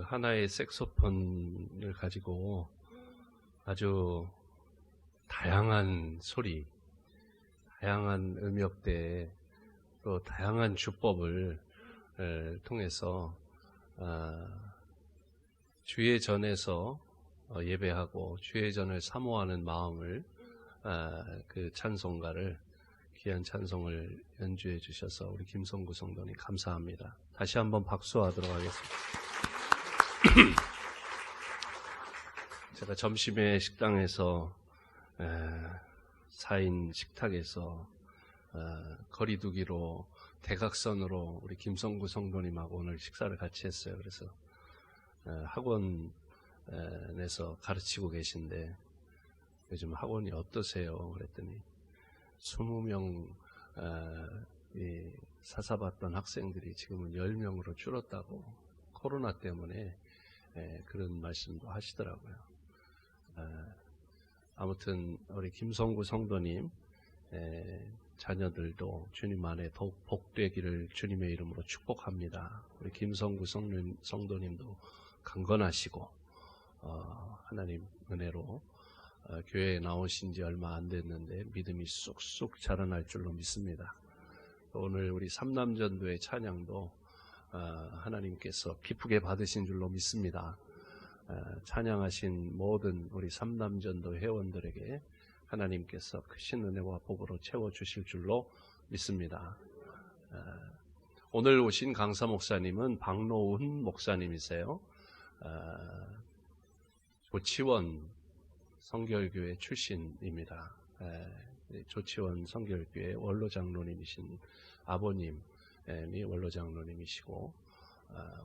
하나의 색소폰을 가지고 아주 다양한 소리, 다양한 음역대, 또 다양한 주법을 통해서 주의 전에서 예배하고 주의 전을 사모하는 마음을 그 찬송가를 귀한 찬송을 연주해 주셔서 우리 김성구 성도님 감사합니다. 다시 한번 박수하도록 하겠습니다. 제가 점심에 식당에서 4인 식탁에서 거리두기로 대각선으로 우리 김성구 성도님하고 오늘 식사를 같이 했어요. 그래서 학원에서 가르치고 계신데 요즘 학원이 어떠세요? 그랬더니 20명 사사받던 학생들이 지금은 10명으로 줄었다고 코로나 때문에 그런 말씀도 하시더라고요. 아무튼 우리 김성구 성도님 자녀들도 주님 안에 더욱 복되기를 주님의 이름으로 축복합니다. 우리 김성구 성도님도 강건하시고 하나님 은혜로 교회에 나오신 지 얼마 안 됐는데 믿음이 쑥쑥 자라날 줄로 믿습니다. 오늘 우리 삼남전도의 찬양도 하나님께서 기쁘게 받으신 줄로 믿습니다. 찬양하신 모든 우리 삼남전도 회원들에게 하나님께서 크신 은혜와 복으로 채워주실 줄로 믿습니다. 오늘 오신 강사 목사님은 박노훈 목사님이세요. 조치원 성결교회 출신입니다. 조치원 성결교회 원로장로님이신 아버님이 원로장로님이시고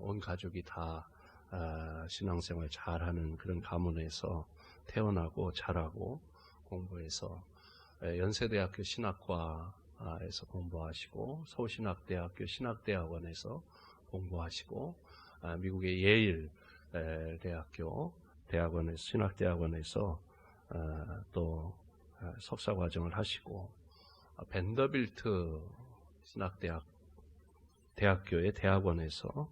온 가족이 다 신앙생활 잘하는 그런 가문에서 태어나고 자라고 공부해서 연세대학교 신학과에서 공부하시고 서울신학대학교 신학대학원에서 공부하시고 미국의 예일 대학교 대학원에서 신학대학원에서 또 석사과정을 하시고 벤더빌트 대학교의 대학원에서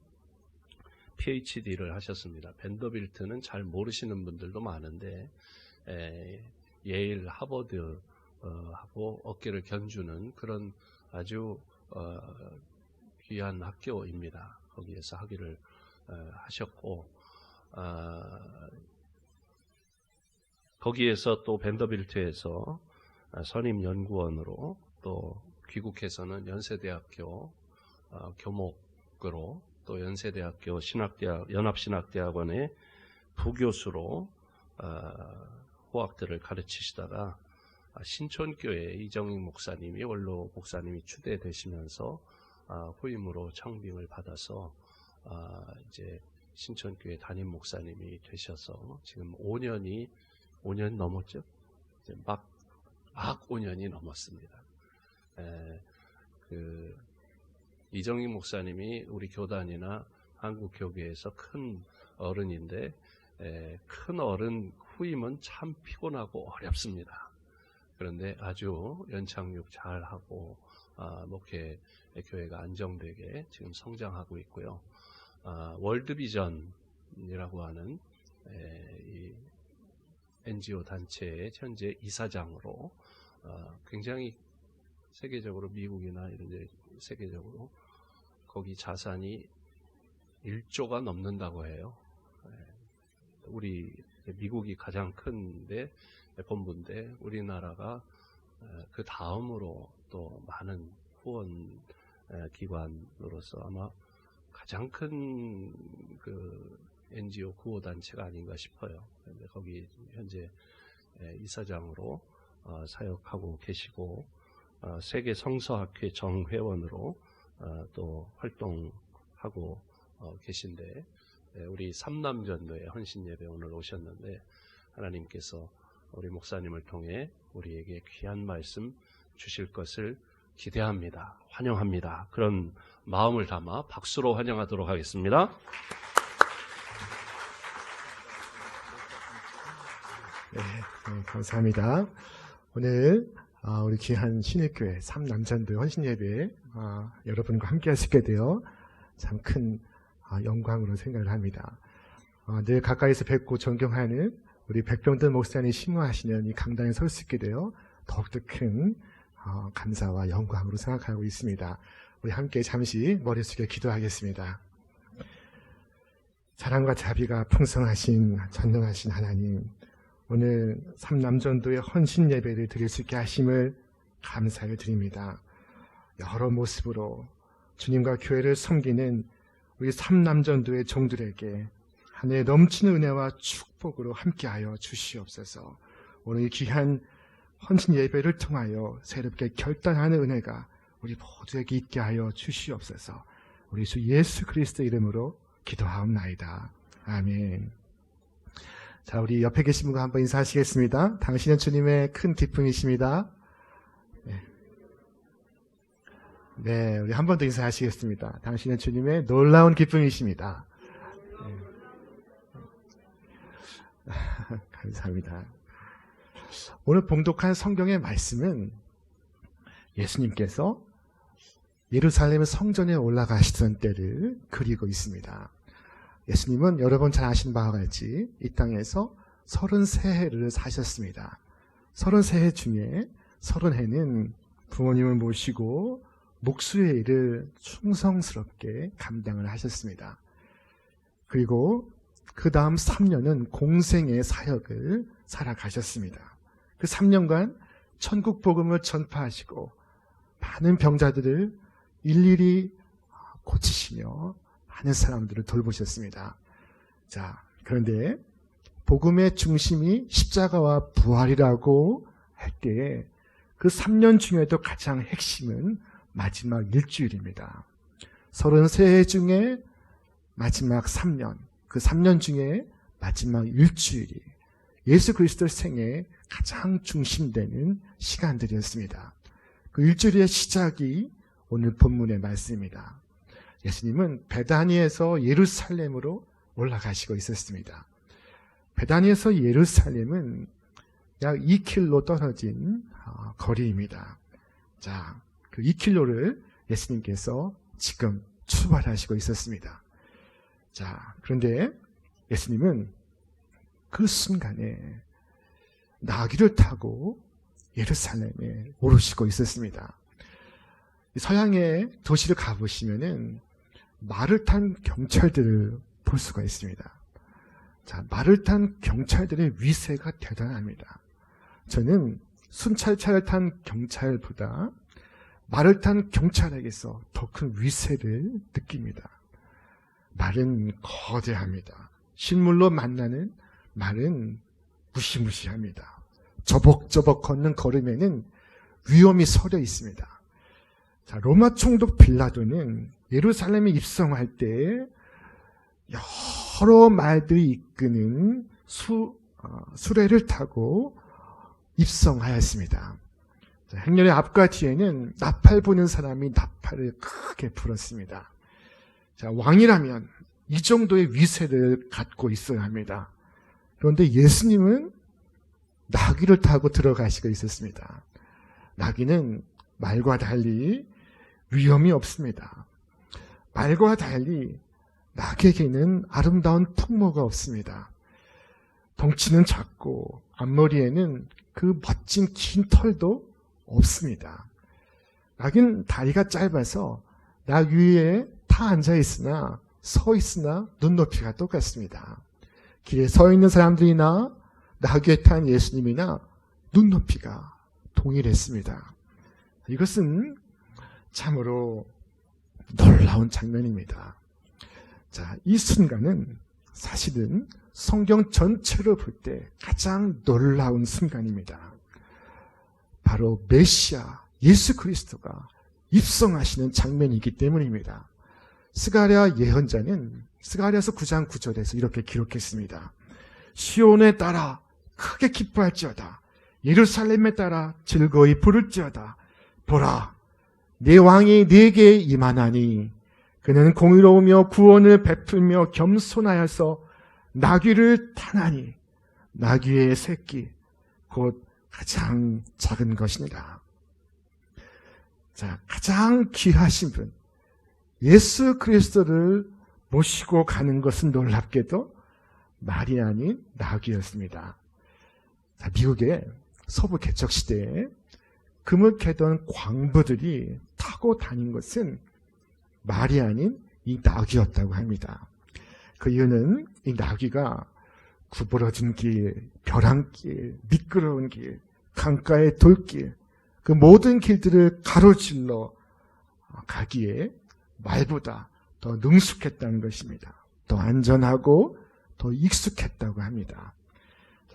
PhD를 하셨습니다. 벤더빌트는 잘 모르시는 분들도 많은데 예일 하버드하고 어깨를 견주는 그런 아주 귀한 학교입니다. 거기에서 학위를 하셨고 거기에서 또 벤더빌트에서 선임연구원으로 또 귀국해서는 연세대학교 교목으로 또 연세대학교 연합신학대학원의 부교수로 호학들을 가르치시다가 신촌교회 이정익 목사님이 원로 목사님이 추대되시면서 후임으로 청빙을 받아서 이제 신촌교회 담임 목사님이 되셔서 지금 5년 넘었죠? 이제 막 5년이 넘었습니다. 이정익 목사님이 우리 교단이나 한국 교계에서 큰 어른인데 큰 어른 후임은 참 피곤하고 어렵습니다. 그런데 아주 연착륙 잘하고 목회 교회가 안정되게 지금 성장하고 있고요. 월드비전이라고 하는 이 NGO 단체의 현재 이사장으로 굉장히 세계적으로 미국이나 이런 데 세계적으로 거기 자산이 1조가 넘는다고 해요. 우리 미국이 가장 큰데 본부인데 우리나라가 그 다음으로 또 많은 후원 기관으로서 아마 가장 큰 그 NGO 구호 단체가 아닌가 싶어요. 그런데 거기 현재 이사장으로 사역하고 계시고 세계 성서학회 정회원으로 또 활동하고 계신데 우리 삼남전도의 헌신예배 오늘 오셨는데 하나님께서 우리 목사님을 통해 우리에게 귀한 말씀 주실 것을 기대합니다. 환영합니다. 그런 마음을 담아 박수로 환영하도록 하겠습니다. 네, 감사합니다. 오늘 우리 귀한 신일교회 삼남전도 헌신예배에 여러분과 함께 하시게 되어 참 큰 영광으로 생각을 합니다. 늘 가까이서 뵙고 존경하는 우리 백병들 목사님 심호하시는 이 강단에 설 수 있게 되어 더욱더 큰 감사와 영광으로 생각하고 있습니다. 우리 함께 잠시 머리 숙여 기도하겠습니다. 사랑과 자비가 풍성하신 전능하신 하나님, 오늘 삼남전도의 헌신 예배를 드릴 수 있게 하심을 감사를 드립니다. 여러 모습으로 주님과 교회를 섬기는 우리 삼남전도의 종들에게 하늘의 넘치는 은혜와 축복으로 함께하여 주시옵소서. 오늘 이 귀한 헌신 예배를 통하여 새롭게 결단하는 은혜가 우리 모두에게 있게 하여 주시옵소서. 우리 주 예수 그리스도 이름으로 기도하옵나이다. 아멘. 자, 우리 옆에 계신 분과 한번 인사하시겠습니다. 당신은 주님의 큰 기쁨이십니다. 네, 우리 한 번 더 인사하시겠습니다. 당신은 주님의 놀라운 기쁨이십니다. 네. 감사합니다. 오늘 봉독한 성경의 말씀은 예수님께서 예루살렘 성전에 올라가시던 때를 그리고 있습니다. 예수님은 여러분 잘 아시는 바와 같이 이 땅에서 33해를 사셨습니다. 33해 중에 30해는 부모님을 모시고 목수의 일을 충성스럽게 감당을 하셨습니다. 그리고 그 다음 3년은 공생의 사역을 살아가셨습니다. 그 3년간 천국 복음을 전파하시고 많은 병자들을 일일이 고치시며 많은 사람들을 돌보셨습니다. 자, 그런데 복음의 중심이 십자가와 부활이라고 할 때에 그 3년 중에도 가장 핵심은 마지막 일주일입니다. 33해 중에 마지막 3년, 그 3년 중에 마지막 일주일이 예수 그리스도의 생애에 가장 중심되는 시간들이었습니다. 그 일주일의 시작이 오늘 본문의 말씀입니다. 예수님은 베다니에서 예루살렘으로 올라가시고 있었습니다. 베다니에서 예루살렘은 약 2km 떨어진 거리입니다. 자, 그 2km를 예수님께서 지금 출발하시고 있었습니다. 자, 그런데 예수님은 그 순간에 나귀를 타고 예루살렘에 오르시고 있었습니다. 서양의 도시를 가보시면은 말을 탄 경찰들을 볼 수가 있습니다. 자, 말을 탄 경찰들의 위세가 대단합니다. 저는 순찰차를 탄 경찰보다 말을 탄 경찰에게서 더 큰 위세를 느낍니다. 말은 거대합니다. 실물로 만나는 말은 무시무시합니다. 저벅저벅 걷는 걸음에는 위험이 서려 있습니다. 자, 로마 총독 빌라도는 예루살렘에 입성할 때 여러 말들이 이끄는 수레를 타고 입성하였습니다. 자, 행렬의 앞과 뒤에는 나팔 부는 사람이 나팔을 크게 불었습니다. 자, 왕이라면 이 정도의 위세를 갖고 있어야 합니다. 그런데 예수님은 나귀를 타고 들어가시고 있었습니다. 나귀는 말과 달리 위험이 없습니다. 말과 달리 나귀에게는 아름다운 풍모가 없습니다. 덩치는 작고 앞머리에는 그 멋진 긴 털도 없습니다. 나귀는 다리가 짧아서 나귀 위에 타 앉아 있으나 서 있으나 눈높이가 똑같습니다. 길에 서 있는 사람들이나 나귀에 탄 예수님이나 눈높이가 동일했습니다. 이것은 참으로 놀라운 장면입니다. 자, 이 순간은 사실은 성경 전체로 볼 때 가장 놀라운 순간입니다. 바로 메시아 예수 그리스도가 입성하시는 장면이기 때문입니다. 스가랴 예언자는 스가랴서 9장 9절에서 이렇게 기록했습니다. 시온에 따라 크게 기뻐할지어다. 예루살렘에 따라 즐거이 부를지어다. 보라, 내 왕이 네게 임하나니 그는 공의로우며 구원을 베풀며 겸손하여서 나귀를 타나니 나귀의 새끼 곧 가장 작은 것이니라. 자, 가장 귀하신 분 예수 그리스도를 모시고 가는 것은 놀랍게도 말이 아닌 나귀였습니다. 자, 미국의 서부 개척 시대에 금을 캐던 광부들이 타고 다닌 것은 말이 아닌 이 나귀였다고 합니다. 그 이유는 이 나귀가 구부러진 길, 벼랑길, 미끄러운 길, 강가의 돌길, 그 모든 길들을 가로질러 가기에 말보다 더 능숙했다는 것입니다. 더 안전하고 더 익숙했다고 합니다.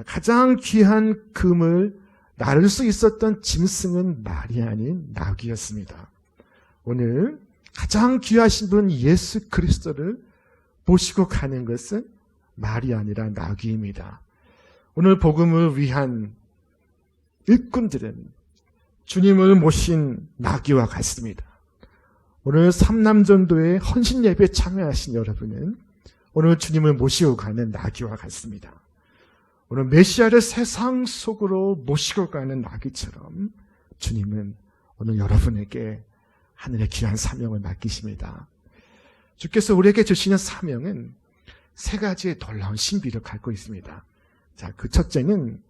가장 귀한 금을 나를 수 있었던 짐승은 말이 아닌 나귀였습니다. 오늘 가장 귀하신 분 예수 그리스도를 모시고 가는 것은 말이 아니라 나귀입니다. 오늘 복음을 위한 일꾼들은 주님을 모신 나귀와 같습니다. 오늘 삼남전도의 헌신 예배에 참여하신 여러분은 오늘 주님을 모시고 가는 나귀와 같습니다. 오늘 메시아를 세상 속으로 모시고 가는 나귀처럼 주님은 오늘 여러분에게 하늘의 귀한 사명을 맡기십니다. 주께서 우리에게 주시는 사명은 세 가지의 놀라운 신비를 갖고 있습니다. 자, 그 첫째는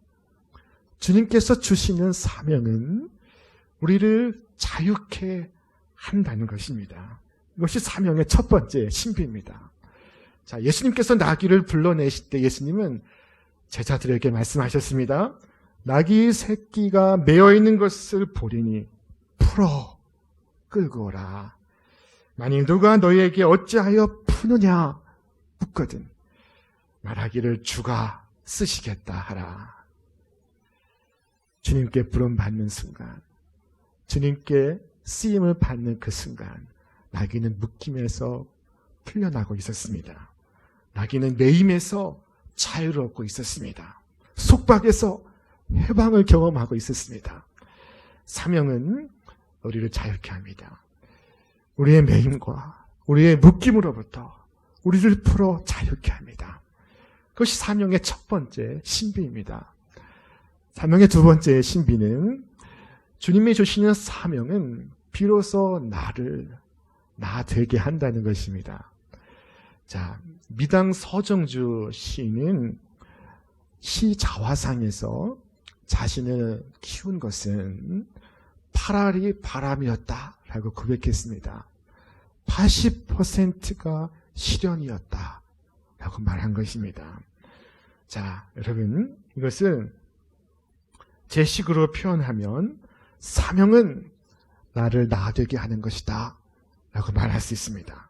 주님께서 주시는 사명은 우리를 자유케 한다는 것입니다. 이것이 사명의 첫 번째 신비입니다. 자, 예수님께서 나귀를 불러내실 때 예수님은 제자들에게 말씀하셨습니다. 나귀 새끼가 매어 있는 것을 보리니 풀어 끌고 오라. 만일 누가 너희에게 어찌하여 푸느냐 묻거든 말하기를 주가 쓰시겠다 하라. 주님께 부름받는 순간, 주님께 쓰임을 받는 그 순간 나귀는 묶임에서 풀려나고 있었습니다. 나귀는 매임에서 자유를 얻고 있었습니다. 속박에서 해방을 경험하고 있었습니다. 사명은 우리를 자유케 합니다. 우리의 매임과 우리의 묶임으로부터 우리를 풀어 자유케 합니다. 그것이 사명의 첫 번째 신비입니다. 사명의 두 번째 신비는 주님이 주시는 사명은 비로소 나 되게 한다는 것입니다. 자, 미당 서정주 시인은 시 자화상에서 자신을 키운 것은 8알이 바람이었다라고 고백했습니다. 80%가 시련이었다라고 말한 것입니다. 자, 여러분, 이것은 제 식으로 표현하면 사명은 나를 나되게 하는 것이다 라고 말할 수 있습니다.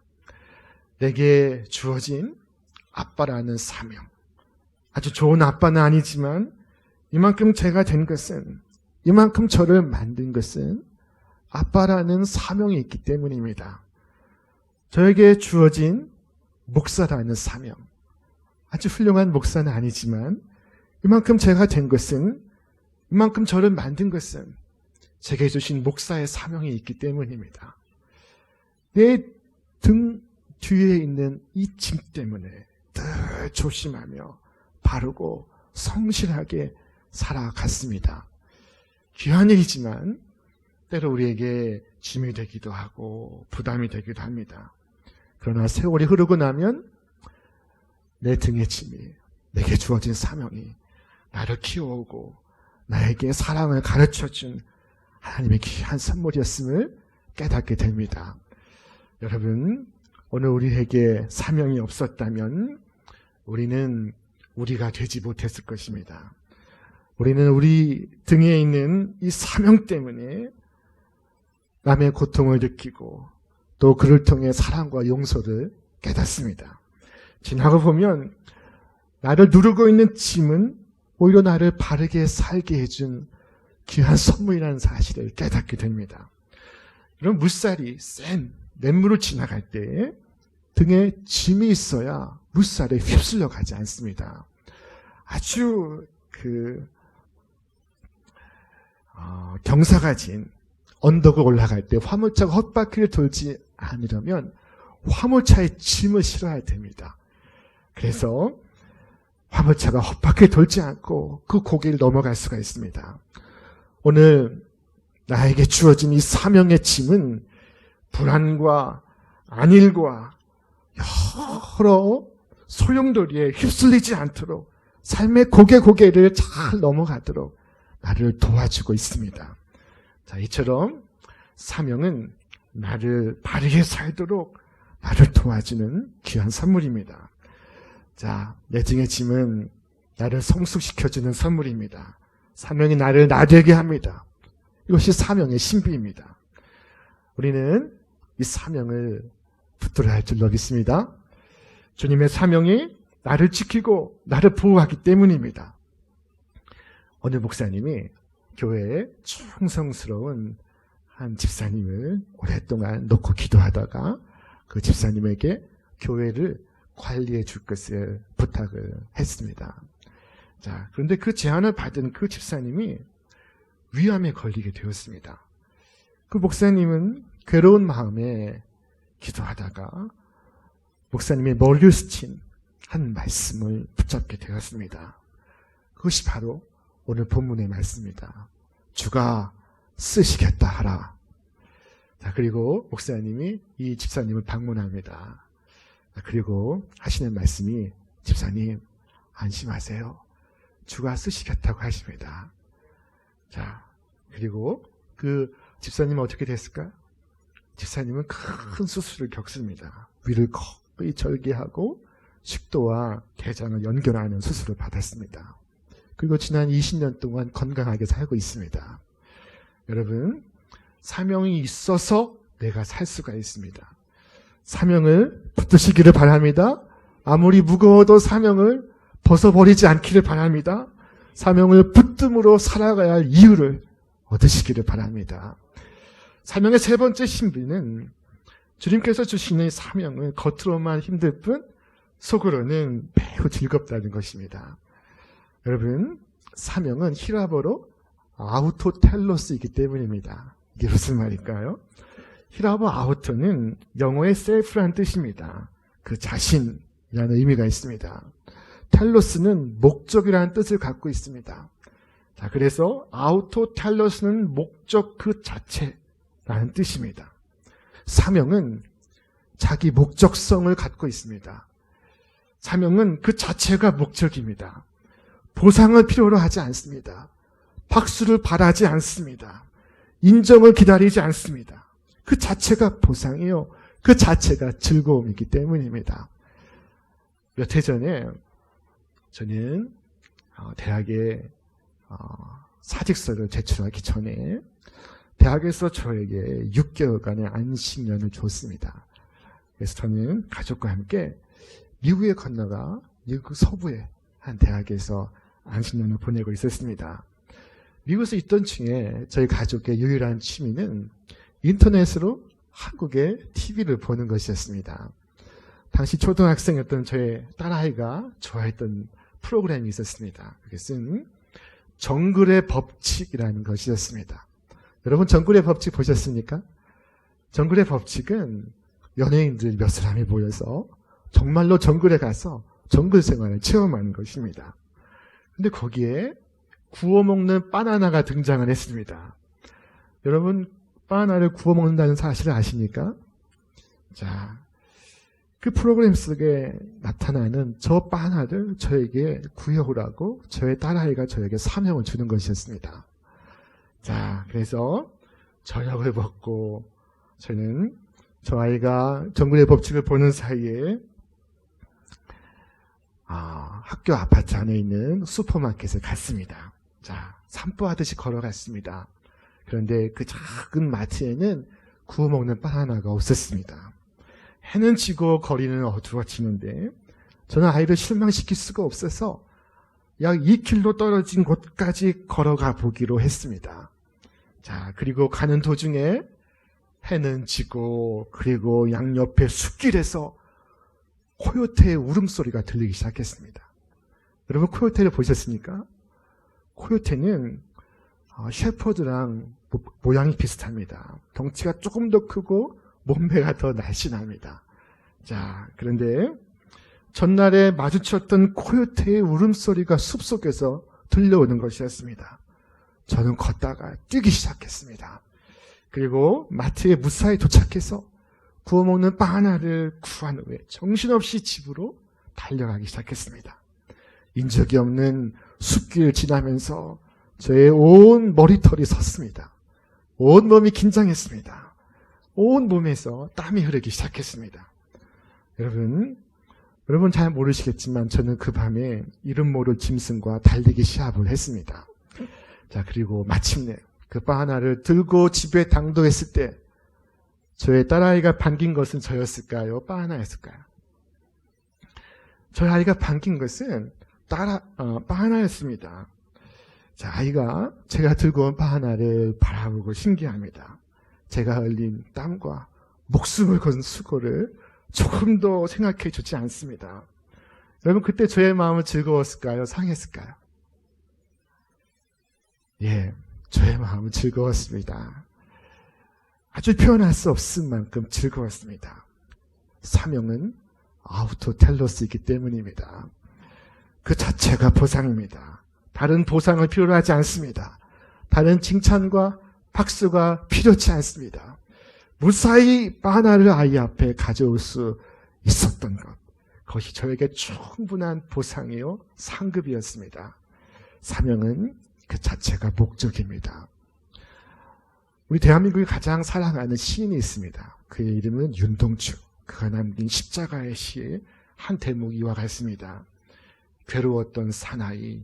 내게 주어진 아빠라는 사명, 아주 좋은 아빠는 아니지만 이만큼 제가 된 것은, 이만큼 저를 만든 것은 아빠라는 사명이 있기 때문입니다. 저에게 주어진 목사라는 사명, 아주 훌륭한 목사는 아니지만 이만큼 제가 된 것은, 이만큼 저를 만든 것은 제게 주신 목사의 사명이 있기 때문입니다. 내 등 뒤에 있는 이 짐 때문에 늘 조심하며 바르고 성실하게 살아갔습니다. 귀한 일이지만 때로 우리에게 짐이 되기도 하고 부담이 되기도 합니다. 그러나 세월이 흐르고 나면 내 등의 짐이, 내게 주어진 사명이 나를 키워오고 나에게 사랑을 가르쳐준 하나님의 귀한 선물이었음을 깨닫게 됩니다. 여러분, 오늘 우리에게 사명이 없었다면 우리는 우리가 되지 못했을 것입니다. 우리는 우리 등에 있는 이 사명 때문에 남의 고통을 느끼고 또 그를 통해 사랑과 용서를 깨닫습니다. 지나고 보면 나를 누르고 있는 짐은 오히려 나를 바르게 살게 해준 귀한 선물이라는 사실을 깨닫게 됩니다. 이런 물살이 센 냇물을 지나갈 때 등에 짐이 있어야 물살에 휩쓸려 가지 않습니다. 아주 경사가 진 언덕을 올라갈 때 화물차가 헛바퀴를 돌지 않으려면 화물차에 짐을 실어야 됩니다. 그래서 화물차가 헛바퀴 돌지 않고 그 고개를 넘어갈 수가 있습니다. 오늘 나에게 주어진 이 사명의 짐은 불안과 안일과 여러 소용돌이에 휩쓸리지 않도록 삶의 고개를 잘 넘어가도록 나를 도와주고 있습니다. 자, 이처럼 사명은 나를 바르게 살도록 나를 도와주는 귀한 선물입니다. 자, 내 등의 짐은 나를 성숙시켜주는 선물입니다. 사명이 나를 나되게 합니다. 이것이 사명의 신비입니다. 우리는 이 사명을 붙들어야 할 줄로 믿습니다. 주님의 사명이 나를 지키고 나를 보호하기 때문입니다. 어느 목사님이 교회에 충성스러운 한 집사님을 오랫동안 놓고 기도하다가 그 집사님에게 교회를 관리해 줄 것을 부탁을 했습니다. 자, 그런데 그 제안을 받은 그 집사님이 위암에 걸리게 되었습니다. 그 목사님은 괴로운 마음에 기도하다가 목사님의 머리를 스친 한 말씀을 붙잡게 되었습니다. 그것이 바로 오늘 본문의 말씀입니다. 주가 쓰시겠다 하라. 자, 그리고 목사님이 이 집사님을 방문합니다. 그리고 하시는 말씀이 집사님 안심하세요. 주가 쓰시겠다고 하십니다. 자, 그리고 그 집사님은 어떻게 됐을까요? 집사님은 큰 수술을 겪습니다. 위를 거의 절개하고 식도와 대장을 연결하는 수술을 받았습니다. 그리고 지난 20년 동안 건강하게 살고 있습니다. 여러분, 사명이 있어서 내가 살 수가 있습니다. 사명을 붙드시기를 바랍니다. 아무리 무거워도 사명을 벗어버리지 않기를 바랍니다. 사명을 붙듦으로 살아가야 할 이유를 얻으시기를 바랍니다. 사명의 세 번째 신비는 주님께서 주시는 사명은 겉으로만 힘들 뿐 속으로는 매우 즐겁다는 것입니다. 여러분, 사명은 히라보로 아우토텔로스이기 때문입니다. 이게 무슨 말일까요? 히라보 아우토는 영어의 셀프라는 뜻입니다. 그 자신이라는 의미가 있습니다. 텔로스는 목적이라는 뜻을 갖고 있습니다. 자, 그래서 아우토텔로스는 목적 그 자체라는 뜻입니다. 사명은 자기 목적성을 갖고 있습니다. 사명은 그 자체가 목적입니다. 보상을 필요로 하지 않습니다. 박수를 바라지 않습니다. 인정을 기다리지 않습니다. 그 자체가 보상이요. 그 자체가 즐거움이기 때문입니다. 몇 해 전에 저는 대학에 사직서를 제출하기 전에 대학에서 저에게 6개월간의 안식년을 줬습니다. 그래서 저는 가족과 함께 미국에 건너가 미국 서부의 한 대학에서 안식년을 보내고 있었습니다. 미국에서 있던 중에 저희 가족의 유일한 취미는 인터넷으로 한국의 TV를 보는 것이었습니다. 당시 초등학생이었던 저의 딸아이가 좋아했던 프로그램이 있었습니다. 그것은 정글의 법칙이라는 것이었습니다. 여러분, 정글의 법칙 보셨습니까? 정글의 법칙은 연예인들 몇 사람이 모여서 정말로 정글에 가서 정글 생활을 체험하는 것입니다. 근데 거기에 구워 먹는 바나나가 등장을 했습니다. 여러분, 바나나를 구워 먹는다는 사실을 아십니까? 자, 그 프로그램 속에 나타나는 저 바나나를 저에게 구해오라고 저의 딸아이가 저에게 사명을 주는 것이었습니다. 자, 그래서 저녁을 먹고 저는 저 아이가 정글의 법칙을 보는 사이에 학교 아파트 안에 있는 슈퍼마켓에 갔습니다. 자, 산보하듯이 걸어갔습니다. 그런데 그 작은 마트에는 구워 먹는 바나나가 없었습니다. 해는 지고 거리는 어두워지는데 저는 아이를 실망시킬 수가 없어서 약 2km 떨어진 곳까지 걸어가 보기로 했습니다. 자, 그리고 가는 도중에 해는 지고 그리고 양옆에 숲길에서 코요테의 울음소리가 들리기 시작했습니다. 여러분, 코요테를 보셨습니까? 코요테는 셰퍼드랑 모양이 비슷합니다. 덩치가 조금 더 크고 몸매가 더 날씬합니다. 자, 그런데 전날에 마주쳤던 코요테의 울음소리가 숲속에서 들려오는 것이었습니다. 저는 걷다가 뛰기 시작했습니다. 그리고 마트에 무사히 도착해서 구워먹는 빵 하나를 구한 후에 정신없이 집으로 달려가기 시작했습니다. 인적이 없는 숲길을 지나면서 저의 온 머리털이 섰습니다. 온 몸이 긴장했습니다. 온 몸에서 땀이 흐르기 시작했습니다. 여러분 잘 모르시겠지만 저는 그 밤에 이름 모를 짐승과 달리기 시합을 했습니다. 자, 그리고 마침내 그 빵 하나를 들고 집에 당도했을 때 저의 딸아이가 반긴 것은 저였을까요? 빵 하나였을까요? 저희 아이가 반긴 것은 빵 하나였습니다. 자, 아이가 제가 들고 온 빵 하나를 바라보고 신기합니다. 제가 흘린 땀과 목숨을 건 수고를 조금도 생각해 주지 않습니다. 여러분, 그때 저의 마음은 즐거웠을까요? 상했을까요? 예, 저의 마음은 즐거웠습니다. 아주 표현할 수 없을 만큼 즐거웠습니다. 사명은 아우토텔로스이기 때문입니다. 그 자체가 보상입니다. 다른 보상을 필요로 하지 않습니다. 다른 칭찬과 박수가 필요치 않습니다. 무사히 빵 하나를 아이 앞에 가져올 수 있었던 것, 그것이 저에게 충분한 보상이요 상급이었습니다. 사명은 그 자체가 목적입니다. 우리 대한민국이 가장 사랑하는 시인이 있습니다. 그의 이름은 윤동주. 그가 남긴 십자가의 시의 한 대목이 이와 같습니다. 괴로웠던 사나이,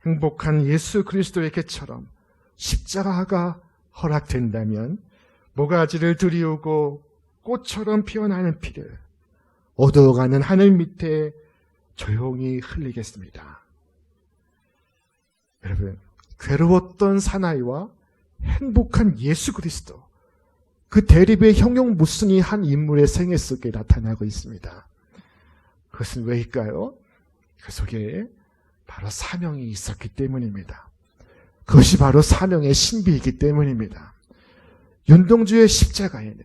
행복한 예수 그리스도의 께처럼 십자가가 허락된다면 모가지를 들이우고 꽃처럼 피어나는 피를 어두워가는 하늘 밑에 조용히 흘리겠습니다. 여러분, 괴로웠던 사나이와 행복한 예수 그리스도, 그 대립의 형용무순이 한 인물의 생애 속에 나타나고 있습니다. 그것은 왜일까요? 그 속에 바로 사명이 있었기 때문입니다. 그것이 바로 사명의 신비이기 때문입니다. 윤동주의 십자가에는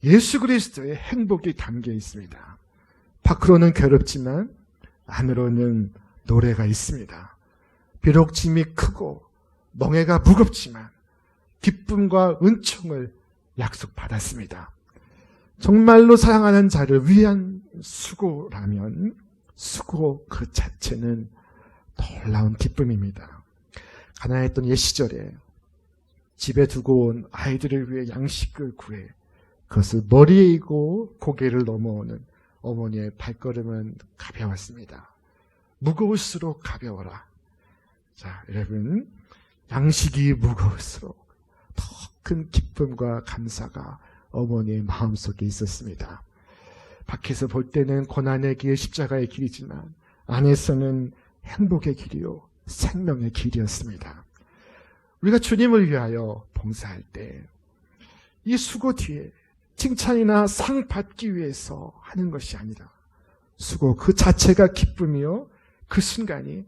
예수 그리스도의 행복이 담겨 있습니다. 밖으로는 괴롭지만 안으로는 노래가 있습니다. 비록 짐이 크고 멍에가 무겁지만 기쁨과 은총을 약속받았습니다. 정말로 사랑하는 자를 위한 수고라면 수고 그 자체는 놀라운 기쁨입니다. 가난했던 옛 시절에 집에 두고 온 아이들을 위해 양식을 구해 그것을 머리에 이고 고개를 넘어오는 어머니의 발걸음은 가벼웠습니다. 무거울수록 가벼워라. 자, 여러분, 양식이 무거울수록 더 큰 기쁨과 감사가 어머니의 마음속에 있었습니다. 밖에서 볼 때는 고난의 길, 십자가의 길이지만 안에서는 행복의 길이요, 생명의 길이었습니다. 우리가 주님을 위하여 봉사할 때 이 수고 뒤에 칭찬이나 상 받기 위해서 하는 것이 아니라 수고 그 자체가 기쁨이요, 그 순간이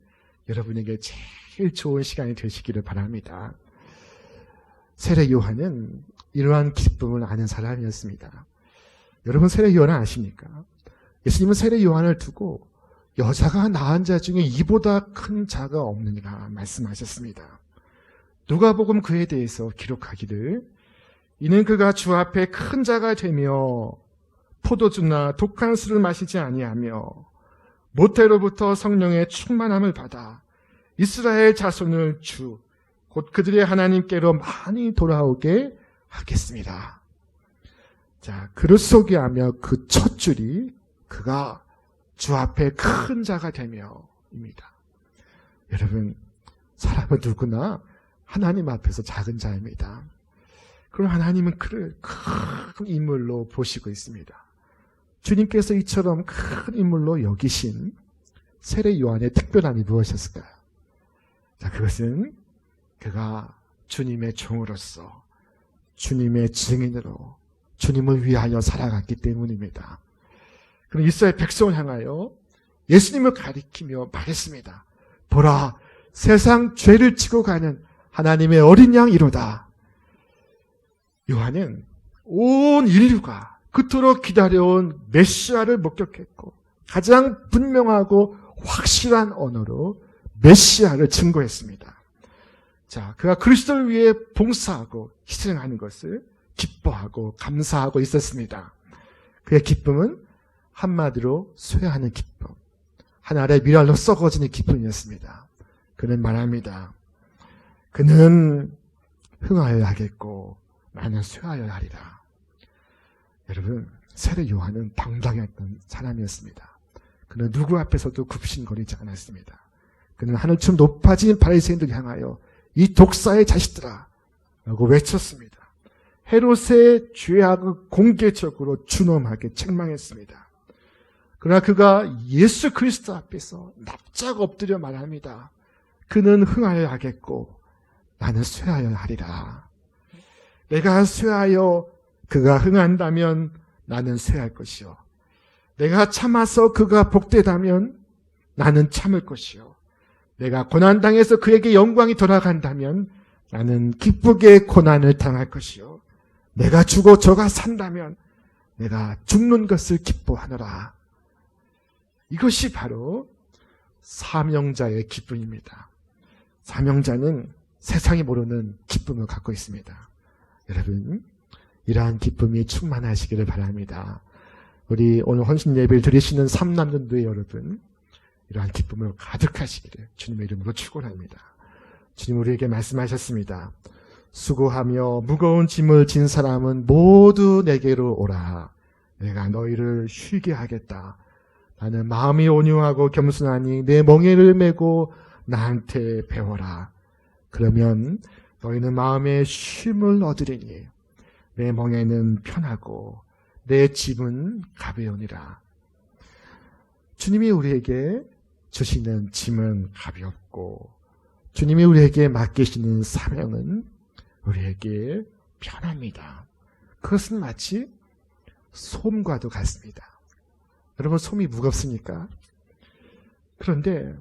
여러분에게 제일 좋은 시간이 되시기를 바랍니다. 세례 요한은 이러한 기쁨을 아는 사람이었습니다. 여러분, 세례 요한을 아십니까? 예수님은 세례 요한을 두고 여자가 낳은 자 중에 이보다 큰 자가 없느니라 말씀하셨습니다. 누가복음 그에 대해서 기록하기를 이는 그가 주 앞에 큰 자가 되며 포도주나 독한 술을 마시지 아니하며 모태로부터 성령의 충만함을 받아 이스라엘 자손을 주 곧 그들의 하나님께로 많이 돌아오게 하겠습니다. 자, 그를 소개하며 그 첫 줄이 그가 주 앞에 큰 자가 되며입니다. 여러분, 사람은 누구나 하나님 앞에서 작은 자입니다. 그럼 하나님은 그를 큰 인물로 보시고 있습니다. 주님께서 이처럼 큰 인물로 여기신 세례 요한의 특별함이 무엇이었을까요? 자, 그것은 그가 주님의 종으로서 주님의 증인으로 주님을 위하여 살아갔기 때문입니다. 그럼 이스라엘 백성을 향하여 예수님을 가리키며 말했습니다. 보라, 세상 죄를 지고 가는 하나님의 어린 양이로다. 요한은 온 인류가 그토록 기다려온 메시아를 목격했고 가장 분명하고 확실한 언어로 메시아를 증거했습니다. 자, 그가 그리스도를 위해 봉사하고 희생하는 것을 기뻐하고 감사하고 있었습니다. 그의 기쁨은 한마디로 쇠하는 기쁨, 하늘의 미랄로 썩어지는 기쁨이었습니다. 그는 말합니다. 그는 흥하여야 하겠고 나는 쇠하여야 하리라. 여러분, 세례 요한은 당당했던 사람이었습니다. 그는 누구 앞에서도 굽신거리지 않았습니다. 그는 하늘처럼 높아진 바리새인들을 향하여 이 독사의 자식들아 라고 외쳤습니다. 헤롯의 죄악을 공개적으로 준엄하게 책망했습니다. 그러나 그가 예수 그리스도 앞에서 납작 엎드려 말합니다. 그는 흥하여야 하겠고 나는 쇠하여야 하리라. 내가 쇠하여 그가 흥한다면 나는 쇠할 것이요. 내가 참아서 그가 복되다면 나는 참을 것이요. 내가 고난당해서 그에게 영광이 돌아간다면 나는 기쁘게 고난을 당할 것이요. 내가 죽어 저가 산다면 내가 죽는 것을 기뻐하노라. 이것이 바로 사명자의 기쁨입니다. 사명자는 세상이 모르는 기쁨을 갖고 있습니다. 여러분, 이러한 기쁨이 충만하시기를 바랍니다. 우리 오늘 헌신 예배를 드리시는 삼남전도의 여러분, 이러한 기쁨을 가득하시기를 주님의 이름으로 축원합니다. 주님 우리에게 말씀하셨습니다. 수고하며 무거운 짐을 진 사람은 모두 내게로 오라. 내가 너희를 쉬게 하겠다. 나는 마음이 온유하고 겸손하니 내 멍에를 메고 나한테 배워라. 그러면 너희는 마음에 쉼을 얻으리니 내 멍에는 편하고 내 짐은 가벼우니라. 주님이 우리에게 주시는 짐은 가볍고 주님이 우리에게 맡기시는 사명은 우리에게 편합니다. 그것은 마치 솜과도 같습니다. 여러분, 솜이 무겁습니까? 그런데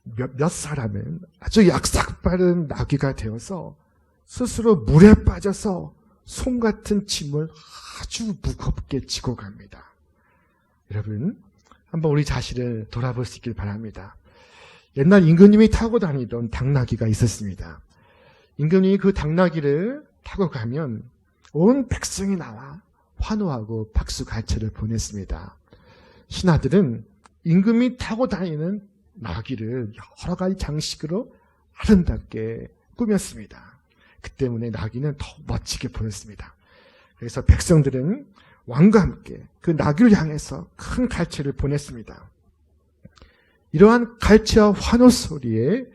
몇 사람은 아주 약삭빠른 나귀가 되어서 스스로 물에 빠져서 솜 같은 짐을 아주 무겁게 지고 갑니다. 여러분, 한번 우리 자신을 돌아볼 수 있길 바랍니다. 옛날 임금님이 타고 다니던 당나귀가 있었습니다. 임금님이 그 당나귀를 타고 가면 온 백성이 나와 환호하고 박수갈채를 보냈습니다. 신하들은 임금이 타고 다니는 나귀를 여러 가지 장식으로 아름답게 꾸몄습니다. 그 때문에 나귀는 더 멋지게 보였습니다. 그래서 백성들은 왕과 함께 그 나귀를 향해서 큰 갈채를 보냈습니다. 이러한 갈채와 환호 소리에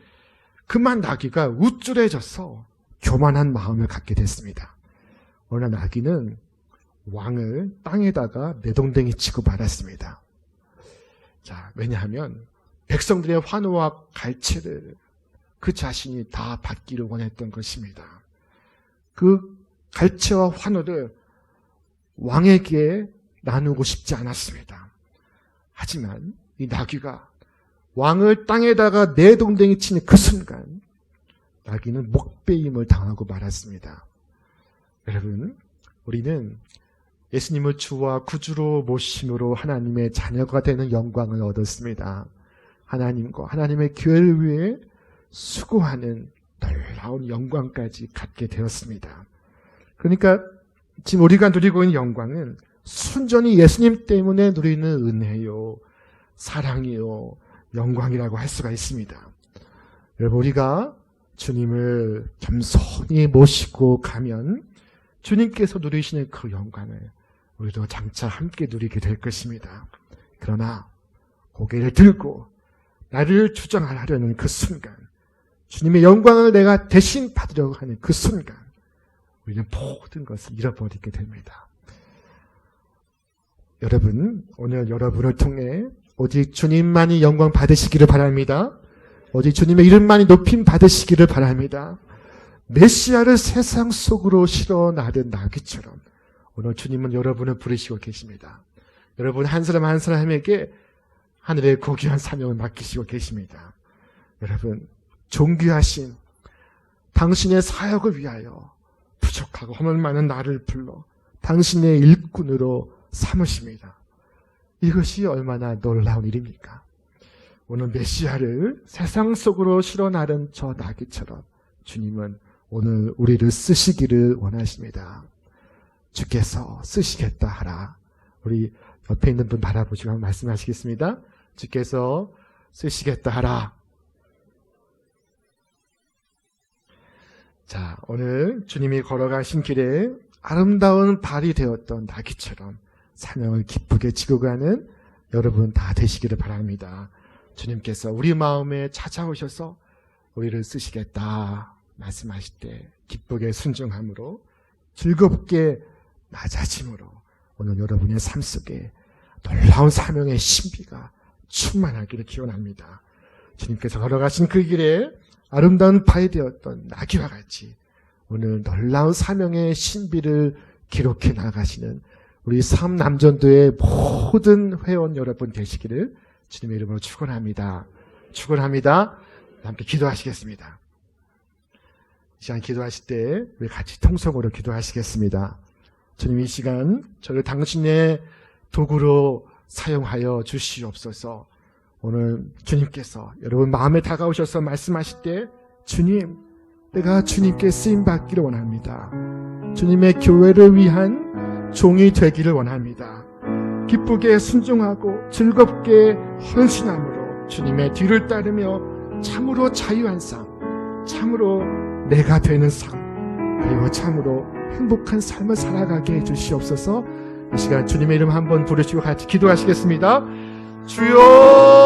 그만 나귀가 우쭐해져서 교만한 마음을 갖게 됐습니다. 어느 날 나귀는 왕을 땅에다가 내동댕이 치고 말았습니다. 자, 왜냐하면 백성들의 환호와 갈채를 그 자신이 다 받기를 원했던 것입니다. 그 갈채와 환호를 왕에게 나누고 싶지 않았습니다. 하지만 이 나귀가 왕을 땅에다가 내동댕이 치는 그 순간 나귀는 목베임을 당하고 말았습니다. 여러분, 우리는 예수님을 주와 구주로 모심으로 하나님의 자녀가 되는 영광을 얻었습니다. 하나님과 하나님의 교회를 위해 수고하는 놀라운 영광까지 갖게 되었습니다. 그러니까 지금 우리가 누리고 있는 영광은 순전히 예수님 때문에 누리는 은혜요, 사랑이요, 영광이라고 할 수가 있습니다. 여러분, 우리가 주님을 겸손히 모시고 가면 주님께서 누리시는 그 영광을 우리도 장차 함께 누리게 될 것입니다. 그러나 고개를 들고 나를 주장하려는 그 순간, 주님의 영광을 내가 대신 받으려고 하는 그 순간 우리는 모든 것을 잃어버리게 됩니다. 여러분, 오늘 여러분을 통해 오직 주님만이 영광 받으시기를 바랍니다. 오직 주님의 이름만이 높임 받으시기를 바랍니다. 메시아를 세상 속으로 실어 나른 나귀처럼 오늘 주님은 여러분을 부르시고 계십니다. 여러분 한 사람 한 사람에게 하늘의 고귀한 사명을 맡기시고 계십니다. 여러분, 존귀하신 당신의 사역을 위하여 부족하고 허물 많은 나를 불러 당신의 일꾼으로 삼으십니다. 이것이 얼마나 놀라운 일입니까? 오늘 메시아를 세상 속으로 실어 나른 저 나귀처럼 주님은 오늘 우리를 쓰시기를 원하십니다. 주께서 쓰시겠다 하라. 우리 옆에 있는 분 바라보시고 한번 말씀하시겠습니다. 주께서 쓰시겠다 하라. 자, 오늘 주님이 걸어가신 길에 아름다운 발이 되었던 나귀처럼 사명을 기쁘게 지고 가는 여러분 다 되시기를 바랍니다. 주님께서 우리 마음에 찾아오셔서 우리를 쓰시겠다 말씀하실 때 기쁘게 순종함으로 즐겁게 낮아짐으로 오늘 여러분의 삶 속에 놀라운 사명의 신비가 충만하기를 기원합니다. 주님께서 걸어가신 그 길에 아름다운 바위 되었던 나귀와 같이 오늘 놀라운 사명의 신비를 기록해 나가시는 우리 삼남전도의 모든 회원 여러분 되시기를 주님의 이름으로 축원합니다. 축원합니다. 함께 기도하시겠습니다. 이 시간 기도하실 때 우리 같이 통성으로 기도하시겠습니다. 주님, 이 시간 저를 당신의 도구로 사용하여 주시옵소서. 오늘 주님께서 여러분 마음에 다가오셔서 말씀하실 때 주님, 내가 주님께 쓰임받기를 원합니다. 주님의 교회를 위한 종이 되기를 원합니다. 기쁘게 순종하고 즐겁게 헌신함으로 주님의 뒤를 따르며 참으로 자유한 삶, 참으로 내가 되는 삶, 그리고 참으로 행복한 삶을 살아가게 해주시옵소서. 이 시간 주님의 이름 한번 부르시고 같이 기도하시겠습니다. 주여!